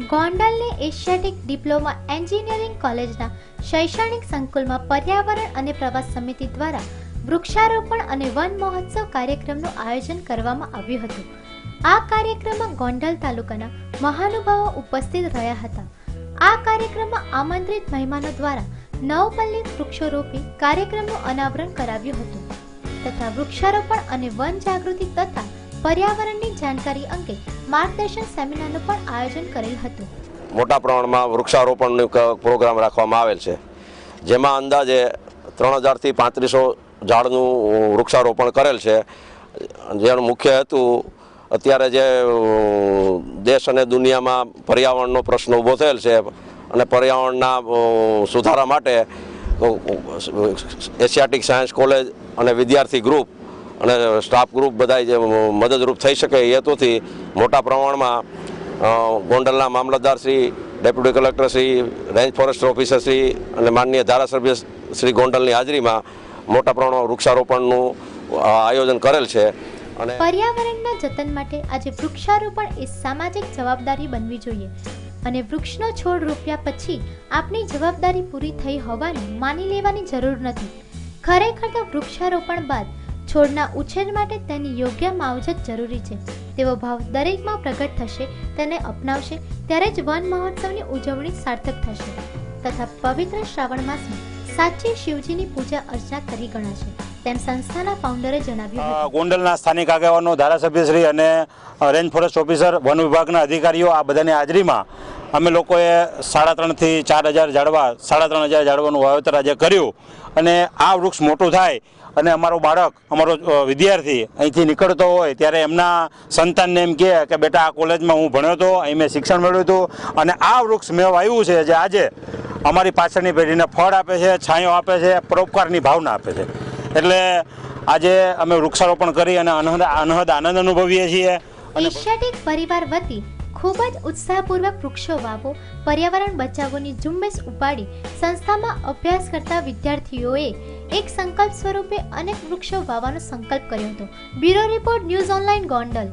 ગોંડલની Asiatic diploma engineering કોલેજના શૈક્ષણિક સંકુલમાં પર્યાવરણ અને પ્રવાસ સમિતિ દ્વારા વૃક્ષારોપણ અને વન મહોત્સવ કાર્યક્રમનું આયોજન કરવામાં આવ્યું હતું। આ કાર્યક્રમમાં ગોંડલ તાલુકાના મહાનુભાવો ઉપસ્થિત રહ્યા હતા। આ કાર્યક્રમમાં આમંત્રિત મહેમાનો દ્વારા 9 પલ્લી વૃક્ષો રોપી કાર્યક્રમનું અનાવરણ કરાવ્યું હતું તથા વૃક્ષારોપણ અને વન જાગૃતિ તથા पर्यावरणની જાણકારી અંગે માર્ગદર્શન સેમિનારનું પણ આયોજન કરેલ હતું। મોટા પ્રમાણમાં વૃક્ષારોપણનો પ્રોગ્રામ રાખવામાં આવેલ છે, જેમાં અંદાજે 3000 થી 3500 ઝાડનું વૃક્ષારોપણ કરેલ છે। જેનો મુખ્ય હેતુ અત્યારે જે દેશ અને દુનિયામાં પર્યાવરણનો પ્રશ્ન ઊભો થયેલ છે અને પર્યાવરણના સુધારા માટે એશિયાટિક સાયન્સ કોલેજ અને વિદ્યાર્થી ગ્રુપ અને સ્ટાફ ગ્રુપ બધા જે મદદરૂપ થઈ શકે એ હેતુથી મોટા પ્રમાણમાં ગોંડલના મામલતદાર Shri, deputy collector Shri, range forest officer Shri અને માનનીય ધારાસભ્ય શ્રી ગોંડલની હાજરીમાં મોટા પ્રમાણમાં વૃક્ષારોપણનું આયોજન કરેલ છે। અને પર્યાવરણના જતન માટે આજે વૃક્ષારોપણ એ સામાજિક જવાબદારી બનવી જોઈએ અને વૃક્ષનો છોડ રોપ્યા પછી આપની જવાબદારી પૂરી થઈ હોવાનું માની લેવાની જરૂર નથી। ખરેખર તો વૃક્ષારોપણ બાદ છોડના ઉછેર માટે તેની યોગ્ય માવજત જરૂરી છે। તેવો ભાવ દરેકમાં પ્રગટ થશે, તેને અપનાવશે ત્યારે જ વન મહોત્સવની ઉજવણી સાર્થક થશે તથા પવિત્ર શ્રાવણ માસમાં સાચી શિવજીની પૂજા અર્ચના કરી ગણાશે તેમ સંસ્થાના ફાઉન્ડરે જણાવ્યું હતું। ગોંડલના સ્થાનિક આગેવાનો, ધારાસભ્યશ્રી અને રેન્જ ફોરેસ્ટ ઓફિસર, વન વિભાગના અધિકારીઓ આ બધાની હાજરીમાં અમે લોકોએ 3.5 થી 4000 ઝાડવા 3500 ઝાડવાનું વાવેતર આજે કર્યું અને આ વૃક્ષ મોટું થાય અને અમારો બાળક, અમારો વિદ્યાર્થી અહીંથી નીકળતો હોય ત્યારે એમના સંતાનને એમ કહે કે બેટા આ કોલેજમાં હું ભણ્યો હતો, અહીં મેં શિક્ષણ મેળવ્યું હતું અને આ વૃક્ષ મેં વાવ્યું છે જે આજે અમારી પાછળની પેઢીને ફળ આપે છે, છાંયો આપે છે, પરોપકારની ભાવના આપે છે। એટલે આજે અમે વૃક્ષારોપણ કરી અને અનહદ આનંદ અનુભવીએ છીએ। એશિયાટિક પરિવાર વતી ખૂબ જ ઉત્સાહપૂર્વક વૃક્ષો વાવો, પર્યાવરણ બચાવોની ઝુંબેશ ઉપાડી સંસ્થામાં અભ્યાસ કરતા વિદ્યાર્થીઓએ એક સંકલ્પ સ્વરૂપે અનેક વૃક્ષો વાવવાનો સંકલ્પ કર્યો હતો। Bureau report, news online, Gondal.